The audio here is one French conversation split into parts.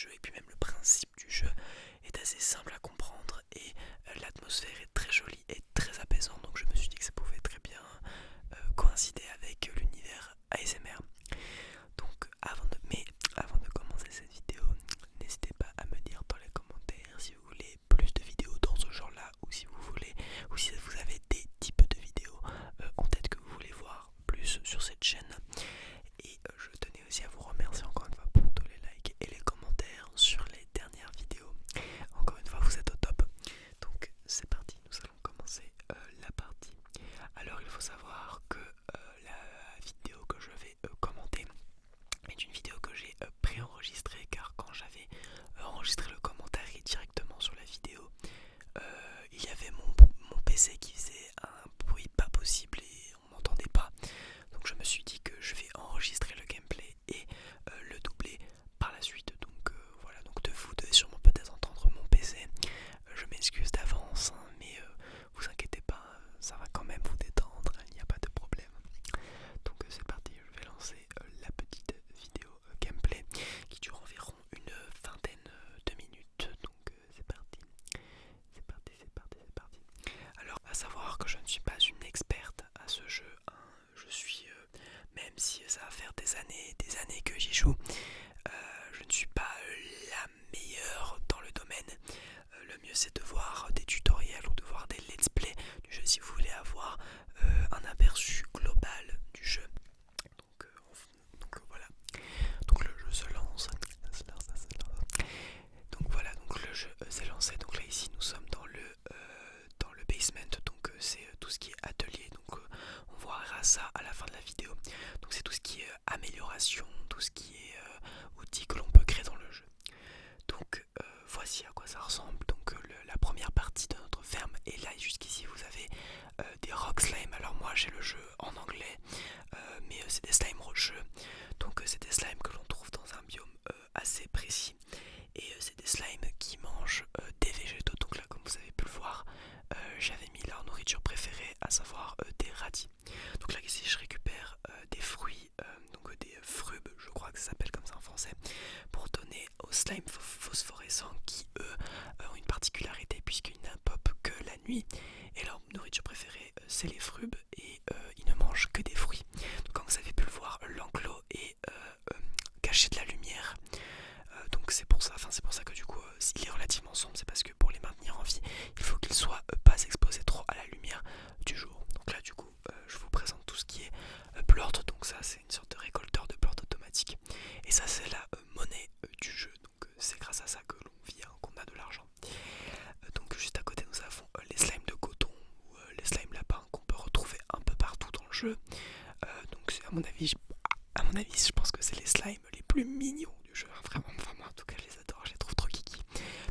jeu et puis même le principe du jeu est assez simple à comprendre et l'atmosphère est très jolie et très apaisante, donc je me suis dit que ça pouvait très bien coïncider avec l'univers ASMR. Donc avant de commencer cette vidéo, n'hésitez pas à me dire dans les commentaires si vous voulez plus de vidéos dans ce genre là, ou si vous voulez, ou si vous avez des types de vidéos en tête que vous voulez voir plus sur cette chaîne. Et je tenais aussi à vous remercier encore une fois pour tous les likes et les commentaires sur les dernières vidéos. Encore une fois, vous êtes au top. Donc c'est parti, nous allons commencer la partie. Alors il faut savoir que la vidéo que je vais commenter est une vidéo que j'ai préenregistrée, car quand j'avais enregistré le commentaire et directement sur la vidéo, il y avait mon PC qui faisait un bruit pas possible et on m'entendait pas. Donc je me suis dit que je vais enregistrer le gameplay et le doubler par la suite. Donc voilà, donc vous devez sûrement peut-être entendre mon PC. Je m'excuse d'avance, hein, mais vous inquiétez pas, ça va quand même vous détendre, il n'y a pas de problème. Donc c'est parti, je vais lancer la petite vidéo gameplay qui dure environ une vingtaine de minutes. Donc c'est parti, c'est parti, c'est parti, c'est parti. Alors à savoir que je ne suis pas une experte à ce jeu, hein. Je suis, même si ça va faire des années que j'y joue, je ne suis pas la meilleure dans le domaine. Le mieux c'est de voir des tutoriels ou de voir des let's play du jeu si vous voulez avoir un aperçu global du jeu. Donc voilà, donc le jeu se lance. Donc voilà, donc le jeu s'est lancé. Donc là ici nous sommes dans le basement, donc c'est tout ce qui est atelier. Donc on verra ça à la fin de la vidéo. Donc c'est tout ce qui est amélioration, tout ce qui est outils que l'on peut créer dans le jeu. Donc voici à quoi ça ressemble. Donc la première partie de notre ferme, et là jusqu'ici vous avez des rock slime. Alors moi j'ai le jeu en anglais, mais c'est des slimes rocheux. Donc c'est des slimes que l'on trouve dans un biome assez précis. Et c'est des slimes qui mangent des végétaux. Donc là comme vous avez pu le voir, j'avais mis leur nourriture préférée, à savoir des radis. Donc là ici je récupère des fruits, donc des frubes, je crois que ça s'appelle comme ça en français, pour donner aux slimes phosphorescents qui eux ont une particularité puisqu'ils ne pop que la nuit. Et leur nourriture préférée c'est les frubes, et ils ne mangent que des fruits. Donc comme vous avez pu le voir, l'enclos est caché de la lumière. Donc c'est pour ça, que du coup il est relativement sombre. C'est parce que pour les maintenir en vie, il faut qu'ils soient pas exposés trop à la lumière du jour. Donc là du coup je vous présente tout ce qui est plort. Donc ça c'est une sorte de récolteur de plort automatique. Et ça c'est la monnaie du jeu. Donc c'est grâce à ça que l'on vit, hein, qu'on a de l'argent. Donc juste à côté nous avons les slimes de coton, ou les slimes lapins qu'on peut retrouver un peu partout dans le jeu. Donc c'est à mon avis je pense que c'est les slimes les plus mignons du jeu. Vraiment, vraiment, en tout cas je les adore, je les trouve trop kiki.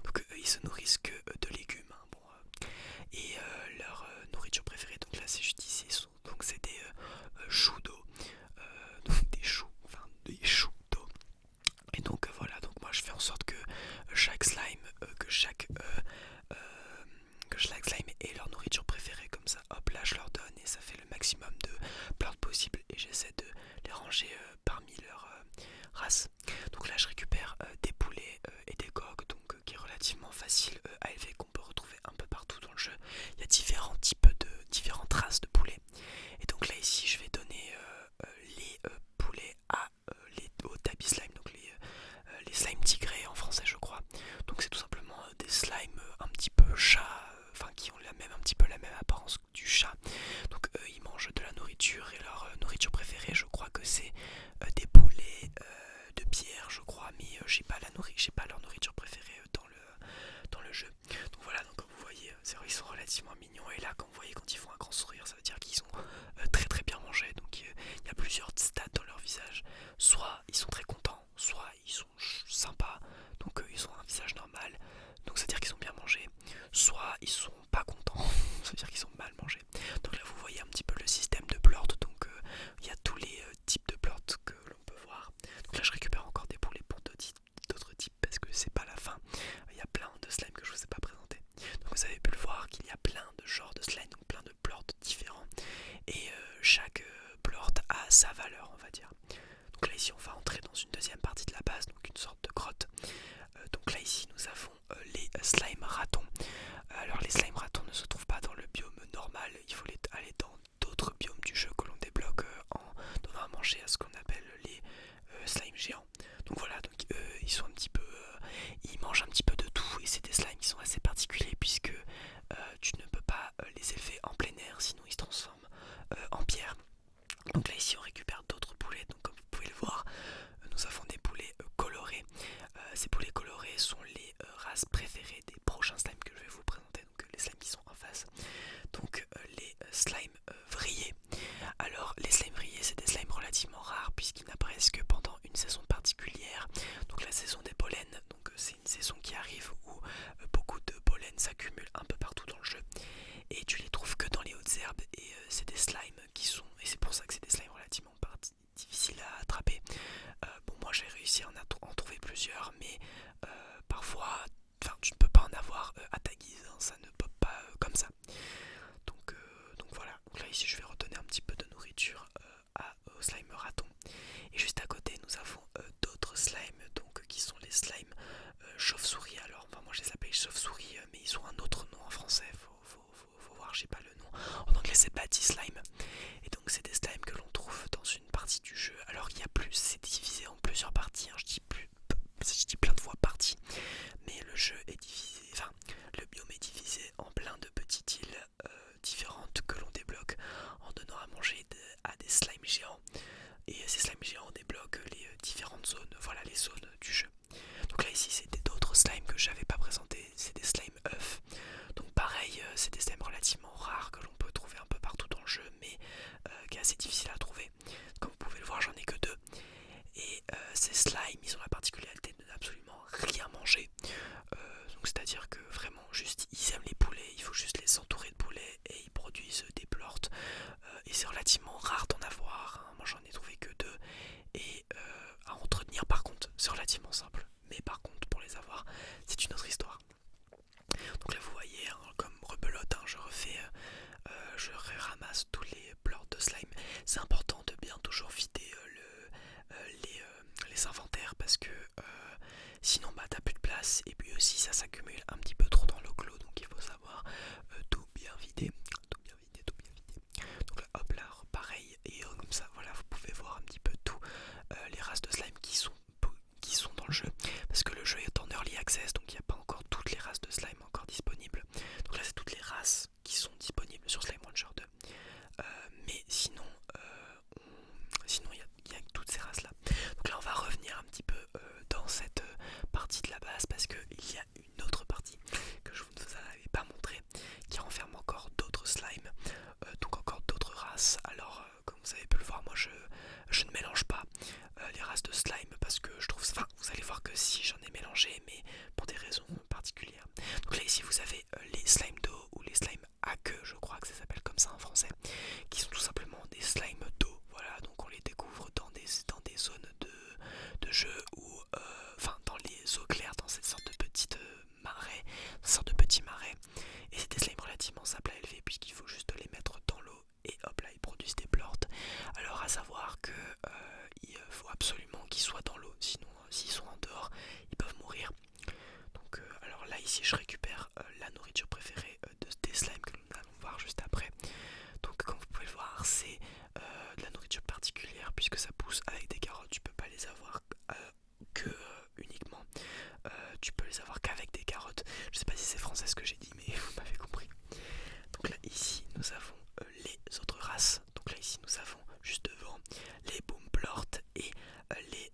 Donc eux ils se nourrissent que de légumes, hein, bon, et leur nourriture préférée, donc là c'est juste ici, donc c'est des choux d'eau, donc des choux d'eau. Et donc voilà, donc moi je fais en sorte que chaque slime, euh, chaque slime ait leur nourriture préférée, comme ça hop là je leur donne et ça fait le maximum de plantes possibles, et j'essaie de les ranger parmi leurs races. Donc là je récupère des poulets et des coqs, donc qui est relativement facile à élever, qu'on peut retrouver un peu partout dans le jeu. Il y a différentes races de poulets. Et donc là ici je vais donner les poulets aux tabby slime, donc les slimes tigrés en français je crois. Donc c'est tout simplement des slimes un petit peu chat, qui ont un petit peu la même apparence du chat. Donc eux ils mangent de la nourriture, et leur nourriture préférée je crois que c'est des poulets de pierre je crois, mais j'ai pas leur nourriture préférée dans le jeu. Donc voilà, donc comme vous voyez, c'est vrai, ils sont relativement mignons, et là quand vous voyez quand ils font un grand sourire, ça veut dire qu'ils sont très très bien mangés. Donc il y a plusieurs stades dans leur visage. Soit ils sont très contents, soit ils sont sympas, donc ils ont un visage normal, donc ça veut dire qu'ils sont bien mangés. Soit ils sont pas contents, ça veut dire qu'ils sont mal mangés. Donc là vous voyez un petit peu le système de plort. Donc il y a tous les types de plort que l'on peut voir. Donc là je récupère encore des poulets pour d'autres types, parce que c'est pas la fin. Il y a plein de slimes que je vous ai pas présenté. Donc vous avez pu le voir qu'il y a plein de genres de slime, donc plein de plorts différents, et chaque plort a sa valeur, on va dire. Donc là ici on va entrer dans une deuxième partie de la base, donc une sorte de grotte. droit, enfin tu ne peux pas en avoir à ta guise, hein, ça ne pop pas comme ça. Donc voilà, donc là ici je vais redonner un petit peu de nourriture au slime raton. Et juste à côté nous avons d'autres slimes donc, qui sont les slimes chauve-souris. Alors enfin, moi je les appelle chauve-souris mais ils ont un autre nom en français, faut voir, j'ai pas le nom. En anglais c'est Batty Slime. Et donc c'est des slimes que l'on trouve dans une partie du jeu. Alors il y a plus, c'est divisé en plusieurs parties, hein. Je dis plein de fois partie, mais le jeu est divisé, enfin le biome est divisé en plein de petites îles différentes que l'on débloque en donnant à manger à des slimes géants. Et ces slimes géants débloquent les différentes zones, voilà les zones du jeu. Donc là ici c'était d'autres slimes que j'avais pas présenté, c'est des slimes œufs. Donc pareil, c'est des slimes relativement rares que l'on peut trouver un peu partout dans le jeu, mais qui est assez difficile à trouver. Comme vous pouvez le voir, j'en ai que deux. Et ces slimes, ils ont la particularité de n'absolument rien manger. Donc c'est-à-dire que vraiment, juste, ils aiment les poulets, il faut juste les entourer de poulets et ils produisent des plortes. Et c'est relativement rare d'en avoir, hein. Moi j'en ai trouvé que deux. Et à entretenir par contre, c'est relativement simple. Mais par contre, pour les avoir, c'est une autre histoire. Donc là vous voyez, hein, comme rebelote, hein, je ramasse tous les plorts de slime. C'est important de bien toujours vider les inventaires parce que sinon bah t'as plus de place et puis aussi ça s'accumule un petit peu trop dans le clos, donc il faut savoir tout bien vider, tout bien vider, tout bien vider. Donc là hop là pareil et comme ça voilà vous pouvez voir un petit peu tout les races de slime qui sont dans le jeu parce que le jeu est en early access donc il n'y a pas encore toutes les races de slime encore disponibles. Donc là c'est toutes les races qui sont disponibles sur Slime Rancher 2. Mais sinon il y a toutes ces races là. Donc là on va revenir un petit peu dans cette partie de la base parce qu'il y a une autre partie que je ne vous avais pas montré qui renferme encore d'autres slimes, donc encore d'autres races. Alors comme vous avez pu le voir, moi je ne mélange pas les races de slime parce que je trouve, enfin vous allez voir que si j'en ai mélangé mais pour des raisons particulières. Donc là ici vous avez les slimes d'eau ou les slimes à queue, je crois que ça s'appelle comme ça en français, qui sont tout simplement des slimes d'eau. Voilà, donc on les découvre dans des zones de jeu ou enfin dans les eaux claires, dans cette sorte de petites marais, sorte de petits marais. Et c'est des slimes relativement simples à élever puisqu'il faut juste les mettre dans l'eau et hop là ils produisent des plortes. Alors à savoir que il faut absolument qu'ils soient dans l'eau, sinon s'ils sont en dehors ils peuvent mourir. Donc alors là ici je récupère la nourriture préférée des slimes que nous allons voir juste après. Donc comme vous pouvez le voir c'est de la nourriture particulière puisque ça pousse avec des carottes, tu peux pas les avoir que uniquement, tu peux les avoir qu'avec des carottes. Je sais pas si c'est français ce que j'ai dit mais vous m'avez compris. Donc là ici nous avons les autres races. Donc là ici nous avons juste devant les boomplort et les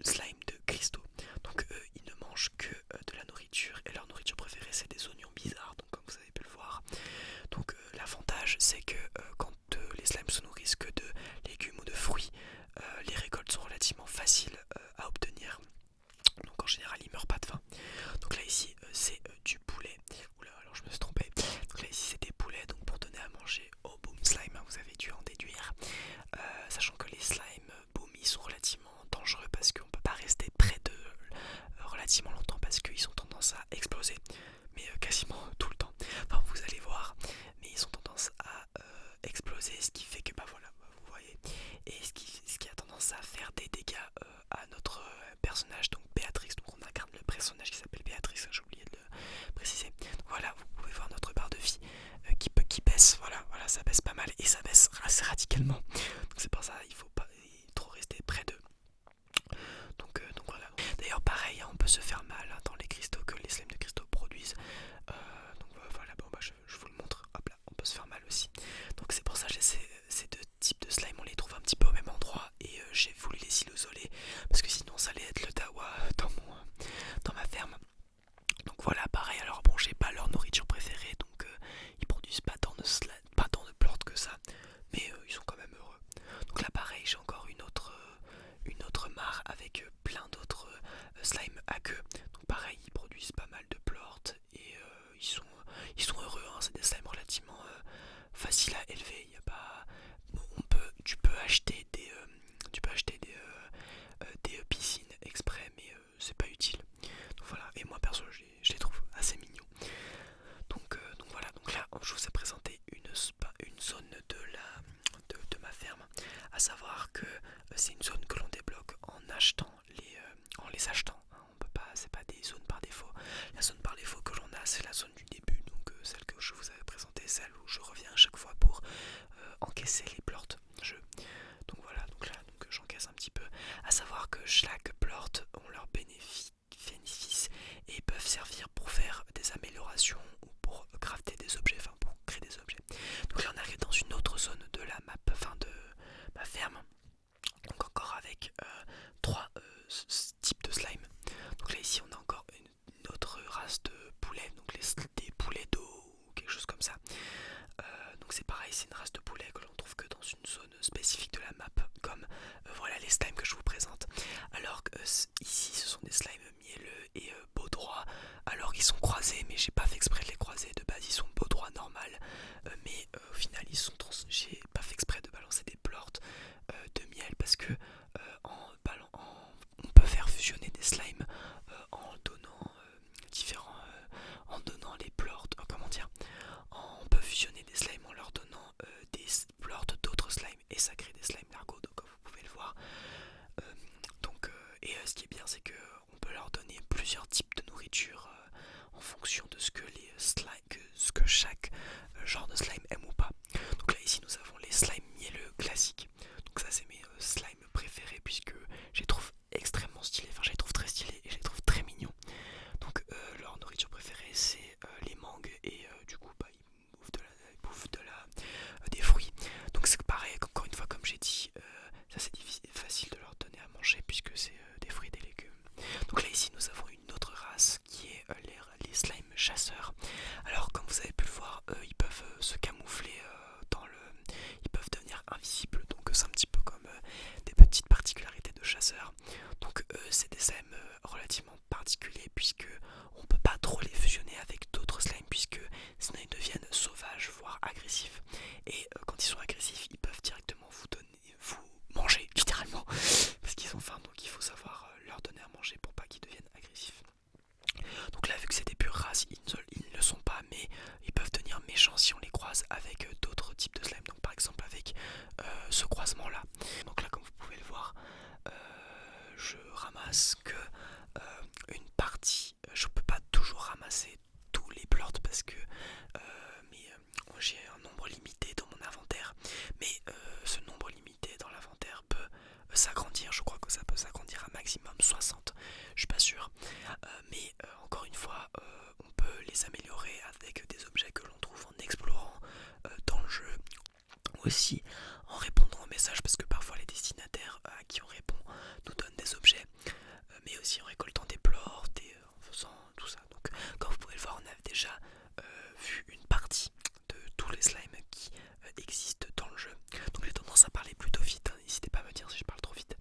slimes de cristaux. Donc eux ils ne mangent que de la nourriture et leur nourriture préférée c'est des oignons bizarres, donc comme vous avez pu le voir. Donc l'avantage c'est que quand les slimes se nourrissent que de légumes ou de fruits, les récoltes sont relativement faciles à obtenir. Donc en général ils meurent pas de faim. Donc là ici c'est du poulet. Oula alors je me suis trompé. Donc là ici c'est des poulets, donc pour donner à manger au boom slime, hein, vous avez dû en déduire. Sachant que les slimes boom ils sont relativement dangereux parce qu'on peut pas rester près d'eux relativement longtemps parce qu'ils ont tendance à exploser. Mais quasiment tout le temps. Enfin vous allez voir, mais ils ont tendance à exploser, ce qui fait que bah voilà, vous voyez. Et ce qui a tendance à faire des dégâts à notre personnage, donc Béatrix. Donc on incarne le personnage qui s'appelle Béatrix, j'ai oublié de le préciser. Donc voilà, vous pouvez voir notre barre de vie qui baisse, voilà, ça baisse pas mal et ça baisse assez radicalement. Donc c'est pour ça il faut pas trop rester près d'eux. Donc voilà. D'ailleurs pareil, hein, on peut se faire mal hein, dans les cristaux que les slimes de cristaux produisent. Donc voilà, bon, bah, je vous le montre. Hop là, on peut se faire mal aussi. Donc c'est pour ça que ces deux types de slime, on les trouve un petit peu au même endroit et j'ai voulu les isoler parce que sinon ça allait être le dawa dans ma ferme. Donc voilà, pareil. Alors bon, j'ai pas leur nourriture préférée, donc ils produisent pas tant de plantes que ça, mais ils sont quand même heureux. Donc là pareil, j'ai encore une autre mare avec plein d'autres slimes à queue. Donc pareil, ils produisent pas mal de plantes et ils sont heureux, hein. C'est des slimes relativement faciles à élever. Il y a pas, bon, tu peux acheter des piscines exprès, mais c'est pas utile. Donc voilà. Et et moi perso je les trouve assez mignons. Donc voilà, donc là je vous ai présenté une zone de ma ferme, à savoir que c'est une zone que l'on débloque en les achetant, hein. On peut pas, c'est pas des zones par défaut. La zone par défaut que l'on a, c'est la zone du début, donc celle que je vous avais présentée, celle où je reviens à chaque fois pour encaisser les plorts. Donc voilà, donc là j'encaisse un petit peu. À savoir que chaque plort ont leurs bénéfices et peuvent servir pour faire des améliorations ou pour crafter des objets, enfin pour créer des objets. Donc là on arrive dans une autre zone de la map, enfin de ma ferme. Donc encore avec trois types de slime. Donc là ici on a encore une autre race de poulets, donc des poulets d'eau ou quelque chose comme ça. Donc c'est pareil, c'est une race de poulet que l'on trouve que dans une zone spécifique de la map, comme voilà les slimes que je vous présente. Alors que ici ce sont des slimes mielleux et beau droit, alors qu'ils sont croisés, mais j'ai pas fait exprès de les croiser. De base ils sont beau droit normal, mais au final j'ai pas fait exprès de balancer des plorts de miel parce que on peut faire fusionner des slimes en donnant en donnant les plorts, comment dire, on peut fusionner des slimes en leur donnant des plorts d'autres slimes et ça crée des slimes d'argot, donc comme vous pouvez le voir. Ce qui est bien, c'est que on peut leur donner plusieurs types de nourriture en fonction de ce que chaque genre de slime aime ou pas. Donc là ici nous avons les slimes mielleux classiques. Donc ça c'est mes slimes préférés puisque je les trouve extrêmement stylés, enfin je les trouve très stylés et je les trouve très mignons. Donc leur nourriture préférée c'est les mangues et du coup bah, ils bouffent des fruits. Donc c'est pareil, encore une fois comme j'ai dit, ça c'est facile de leur donner à manger puisque c'est des fruits et des légumes. Donc là ici nous avons une autre race qui est les slimes chasseurs. Alors comme vous avez pu le voir, ils peuvent se camoufler ils peuvent devenir invisibles, donc c'est un petit peu comme des petites particularités de chasseurs. Donc c'est des slimes relativement particuliers puisque on peut pas trop les fusionner avec d'autres slimes puisque sinon ils deviennent sauvages voire agressifs, et quand ils sont agressifs ils peuvent directement vous manger littéralement parce qu'ils ont faim, donc il faut savoir leur donner à manger pour pas qu'ils deviennent agressifs. Donc là vu que c'est des pures races, ils ne le sont pas, mais ils peuvent devenir méchants si on les croise avec d'autres types de slime. Donc par exemple avec ce croisement là. Donc là comme vous pouvez le voir, je ramasse que une partie. Je peux pas toujours ramasser tous les plorts parce que j'ai un nombre limité dans mon inventaire, mais ce nombre limité dans l'inventaire peut s'agrandir. Je crois que ça peut s'agrandir à maximum 60, je suis pas sûr, mais encore une fois on peut les améliorer avec des objets que l'on trouve en explorant dans le jeu, ou aussi en répondant aux messages, parce que parfois les destinataires à qui on répond nous donnent des objets, mais aussi en récoltant des plorts et en faisant tout ça. Donc comme vous pouvez le voir, on a déjà vu une partie de tous les slimes qui existent dans le jeu. Donc j'ai tendance à parler plutôt vite, hein. N'hésitez pas à me dire si je parle trop vite.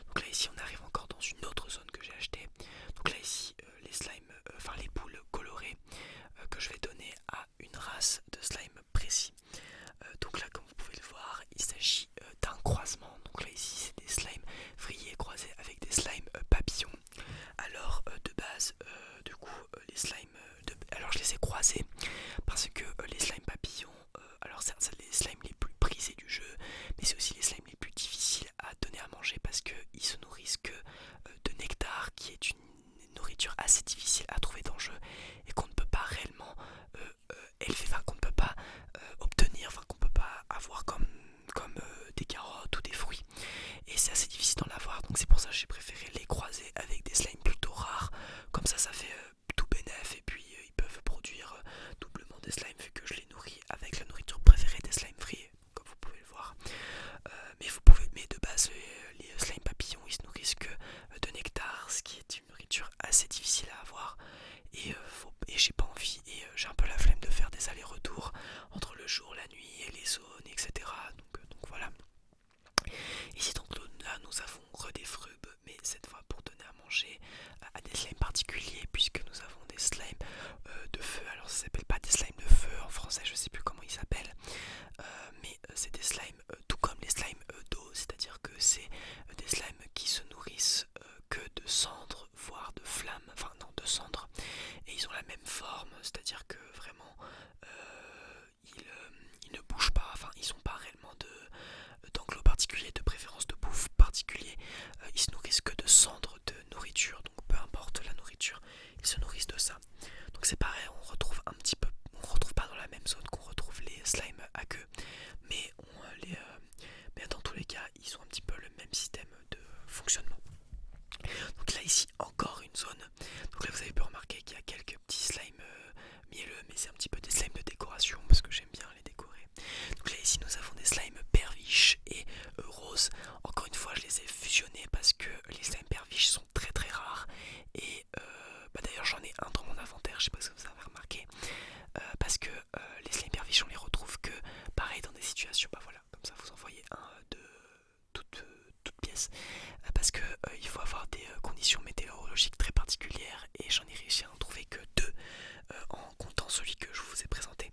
Donc là ici on arrive encore dans une autre zone que j'ai achetée. Donc là ici les slimes, enfin les boules colorées que je vais donner à une race de slime précis. Donc là comme vous pouvez le voir, il s'agit d'un croisement. Donc là ici c'est des slimes vrillés croisés avec des slimes papillons. Alors de base du coup les slimes alors je les ai croisés parce que les slimes papillons, alors certes c'est les slimes les plus prisés du jeu, mais c'est aussi les slimes les plus difficiles à donner à manger parce qu'ils se nourrissent que de nectar, qui est une nourriture assez difficile à trouver dans le jeu et qu'on ne peut pas réellement élever, enfin qu'on ne peut pas obtenir, enfin qu'on peut pas avoir comme des carottes ou des fruits, et c'est assez difficile d'en avoir. Donc c'est pour ça que j'ai préféré les croiser avec des slimes plutôt rares, comme ça ça fait tout bénef, et puis ils peuvent produire doublement des slimes vu que je les nourris avec la nourriture préférée des slimes frits, comme vous pouvez le voir. Mais de base les slimes papillons ils se nourrissent que de nectar, ce qui est une nourriture assez difficile à avoir. c'est-à-dire que vraiment ils ne bougent pas, enfin ils n'ont pas réellement d'enclos particulier, de préférence de bouffe particulier, ils se nourrissent que de cendres de nourriture, donc peu importe la nourriture, ils se nourrissent de ça. Donc c'est pareil, on retrouve un petit peu, on retrouve pas dans la même zone qu'on retrouve les slimes à queue, mais, mais dans tous les cas, ils ont un petit peu le même système de fonctionnement. Donc là ici encore une zone. Donc là vous avez pu remarquer qu'il y a quelques petits slimes mielleux, mais c'est un petit peu des slimes de décoration parce que j'aime bien les décorer. Donc là ici nous avons des slimes perviches et roses. Encore une fois je les ai fusionnés parce que les slimes perviches sont très très rares. Et d'ailleurs j'en ai un dans mon inventaire, je sais pas si vous avez remarqué. Parce que les slimes perviches on les retrouve que pareil dans des situations, bah voilà, comme ça vous en voyez un de toute pièce. Parce que il faut avoir des conditions météorologiques très particulières et j'en ai réussi à en trouver que deux en comptant celui que je vous ai présenté.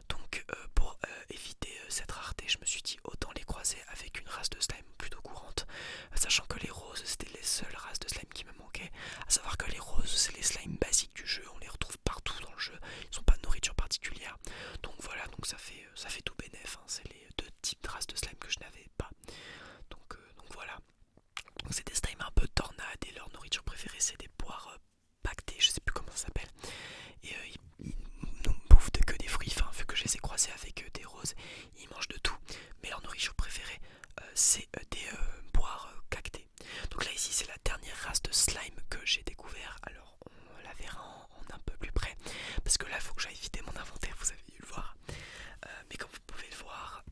Donc pour éviter cette rareté, je me suis dit autant les croiser avec une race de slime plutôt courante, sachant que les roses c'était les seules races de slime qui me manquaient. À savoir que les roses c'est les slimes basiques du jeu, on les retrouve partout dans le jeu, ils n'ont pas de nourriture particulière. Donc voilà, donc ça fait tout bénef, hein. C'est les deux types de races de slime que je n'avais pas. Donc voilà. Donc c'est des slimes un peu tornades et leur nourriture préférée c'est des poires pactées, je sais plus comment ça s'appelle. Et ils ne bouffent que des fruits, enfin vu que je les ai croisés avec des roses, ils mangent de tout. Mais leur nourriture préférée c'est des poires cactées. Donc là ici c'est la dernière race de slime que j'ai découvert. Alors on la verra en un peu plus près. Parce que là il faut que j'aille vider mon inventaire, vous avez dû le voir. Mais comme vous pouvez le voir,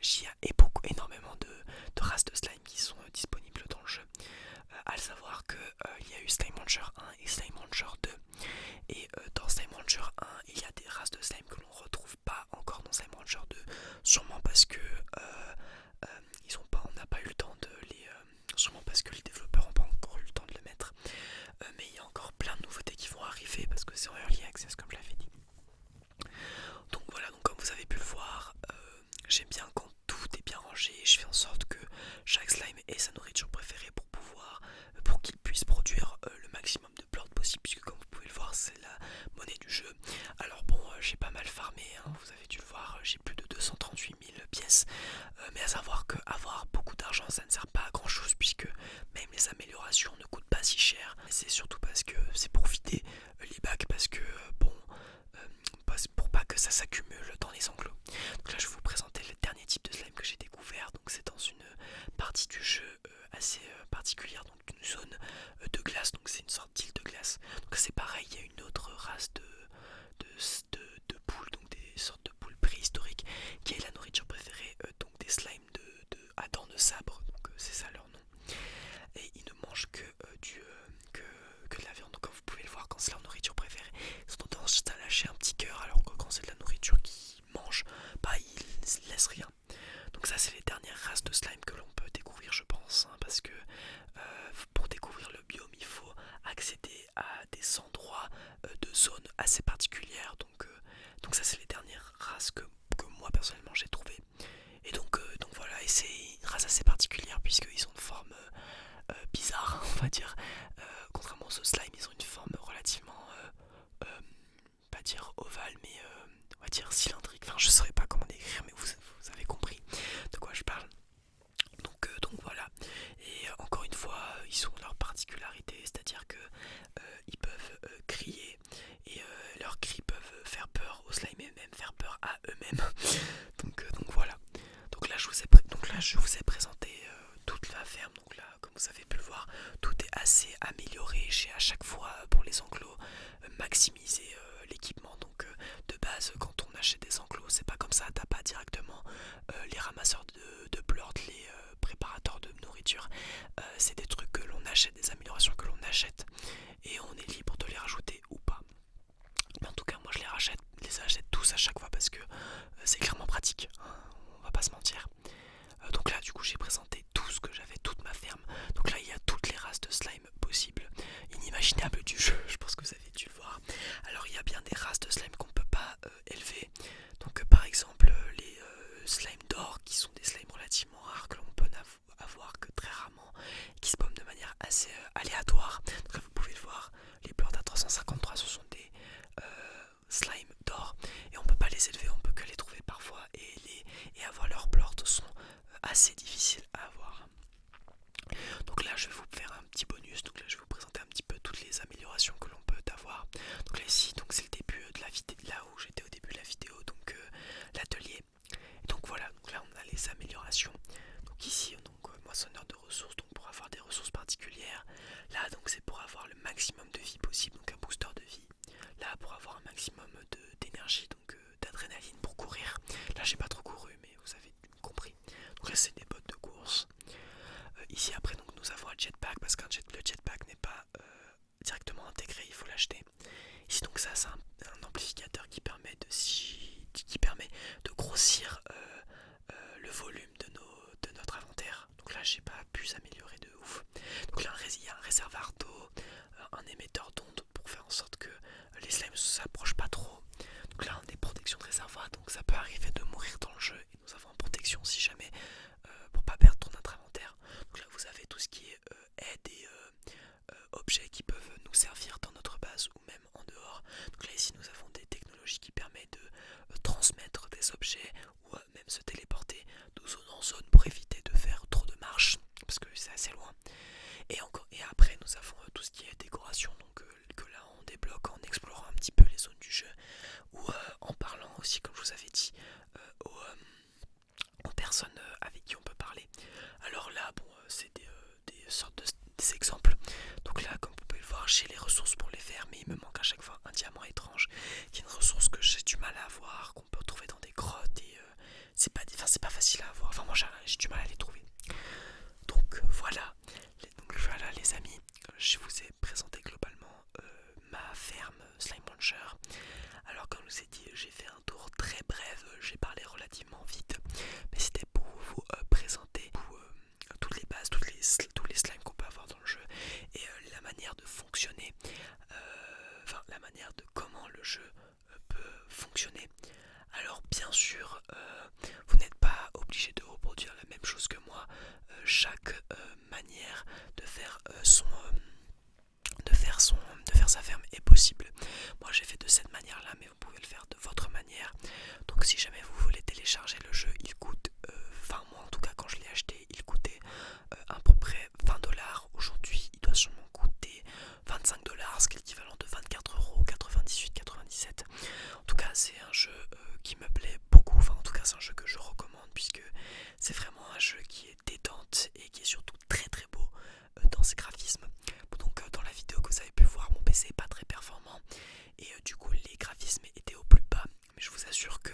j'y ai énormément de races de slime qui sont disponibles dans le jeu. À savoir qu'il y a eu Slime Rancher 1 et Slime Rancher 2. Et dans Slime Rancher 1, il y a des races de slime que l'on retrouve pas encore dans Slime Rancher 2. Sûrement parce que on n'a pas eu le temps de les. Sûrement parce que les développeurs n'ont pas encore eu le temps de le mettre. Mais il y a encore plein de nouveautés qui vont arriver parce que c'est en early access comme je l'avais dit. Donc voilà, donc comme vous avez pu le voir, j'aime bien quand tout est bien rangé. Je fais en sorte que chaque slime ait sa nourriture préférée pour qu'il puisse produire le maximum de plants possible, puisque comme vous pouvez le voir c'est la monnaie du jeu. Alors bon, j'ai pas mal farmé, hein, vous avez dû le voir, j'ai plus de 238 000 pièces, mais à savoir que avoir beaucoup d'argent ça ne sert pas à grand chose, puisque même les améliorations ne coûtent pas si cher. C'est surtout parce que c'est pour vider les bacs, parce que bon, pour pas que ça s'accumule dans les enclos. Donc là je vais vous présenter le dernier type de slime que j'ai découvert. Donc c'est dans une partie du jeu assez particulière, donc une zone de glace, donc c'est une sorte d'île de glace. Donc c'est pareil, il y a une autre race de poules, donc des sortes de poules préhistoriques, qui est la nourriture préférée donc des slimes à dents de sabre, donc c'est ça leur nom. Et ils ne mangent que de la viande, donc comme vous pouvez le voir, quand c'est leur nourriture préférée, ils ont tendance à lâcher un petit cœur, alors que quand c'est de la nourriture qu'ils mangent, bah ils laissent rien. Donc ça c'est les dernières races de slime que l'on peut découvrir, je pense, hein, parce que pour découvrir le biome il faut accéder à des endroits de zones assez particulières. Donc ça c'est les dernières races que moi personnellement j'ai trouvées. Et donc voilà, et c'est une race assez particulière puisqu'ils ont une forme bizarre on va dire. Contrairement aux slime, ils ont une forme relativement pas dire ovale, mais on va dire cylindrique. Enfin je saurais pas comment décrire, mais vous avez compris de quoi je parle. Donc voilà, et encore une fois ils ont leur particularité, c'est à dire que ils peuvent crier et leurs cris peuvent faire peur aux slime et même faire peur à eux-mêmes. Donc voilà, donc là je vous ai présenté toute la ferme. Donc là comme vous avez pu le voir, tout est assez amélioré. J'ai à chaque fois pour les enclos maximisé l'équipement. Donc de base quand on achète des enclos c'est pas comme ça, t'as pas directement les ramasseurs de pleurs, les préparateurs de nourriture. C'est des trucs que l'on achète, des améliorations que l'on achète et on est libre de les rajouter ou pas. Mais en tout cas moi je les achète tous à chaque fois parce que c'est clairement pratique, hein, on va pas se mentir. Donc là du coup j'ai présenté tout ce que j'avais, toute ma ferme. Donc là il y a toutes les races de slime possibles, inimaginables du jeu, je pense que vous avez dû le voir. Alors il y a bien des races de slime qu'on peut pas élever. Donc par exemple les slimes d'or qui sont des slimes relativement rares que l'on peut avoir que très rarement, qui spawnent de manière assez aléatoire. Donc là vous pouvez le voir, les plantes à 353 ce sont assez difficile à avoir. Donc là je vais vous faire un petit bonus, donc là je vais vous présenter un petit peu toutes les améliorations que l'on peut avoir. Donc là ici donc c'est le début de la vidéo, là où j'étais au début de la vidéo, donc l'atelier. Donc voilà, donc là on a les améliorations. Donc ici donc moissonneur de ressources, donc pour avoir des ressources particulières. Là donc c'est pour avoir le maximum de vie possible, donc un booster de vie. Là pour avoir un maximum d'énergie, donc d'adrénaline pour courir. Là j'ai pas trop couru mais vous avez compris. Donc là c'est des bottes de course. Ici après donc nous avons un jetpack parce qu'un le jetpack n'est pas directement intégré, il faut l'acheter. Ici donc ça c'est un amplificateur qui permet de grossir le volume de notre inventaire. Donc là j'ai pas pu s'améliorer de ouf. Donc là il y a un réservoir d'eau, un émetteur d'ondes pour faire en sorte que les slimes ne s'approchent pas trop. Donc là on a des protections de réservoir, donc ça peut arriver de mourir dans le jeu et nous avons en protection si jamais pour pas perdre tout notre inventaire. Donc là vous avez tout ce qui est aide et objets qui peuvent nous servir dans notre base ou même en dehors. Donc là ici nous avons des technologies qui permettent de transmettre des objets ou même se téléporter de zone en zone pour éviter de faire trop de marches parce que c'est assez loin. Et après nous avons tout ce qui est décoration, donc que là on débloque en explorant un petit peu les zones du jeu ou en parlant aussi, comme je vous avais dit, aux personnes avec qui on peut parler. Alors là bon c'est des sortes des exemples. Donc là comme vous pouvez le voir j'ai les ressources pour les faire, mais il me manque à chaque fois un diamant étrange qui est une ressource que j'ai du mal à avoir, qu'on peut trouver dans des grottes et c'est pas facile à avoir. Enfin moi j'ai du mal à les trouver. Donc voilà les amis, je vous ai présenté globalement ma ferme Slime Rancher. Alors comme je vous ai dit, j'ai fait un tour très bref, j'ai parlé relativement vite, mais c'était pour vous présenter toutes les bases, tous les slimes qu'on peut avoir dans le jeu et la manière de fonctionner, enfin la manière de comment le jeu peut fonctionner. Alors bien sûr, vous n'êtes pas obligé de reproduire la même chose que moi. Chaque manière de faire de faire sa ferme est possible. Moi j'ai fait de cette manière là, mais vous pouvez le faire de votre manière. Donc si jamais vous voulez télécharger le jeu, il coûte, enfin moi en tout cas quand je l'ai acheté, il coûtait à peu près 20$. Aujourd'hui il doit sûrement coûter 25$, ce qui est l'équivalent de 24,98€. En tout cas c'est un jeu qui me plaît beaucoup, enfin en tout cas c'est un jeu que je recommande puisque c'est vraiment un jeu qui est détente et qui est surtout très très beau dans ses graphismes. Donc dans la vidéo que vous avez pu voir, mon PC est pas très performant et du coup les graphismes étaient au plus bas, mais je vous assure que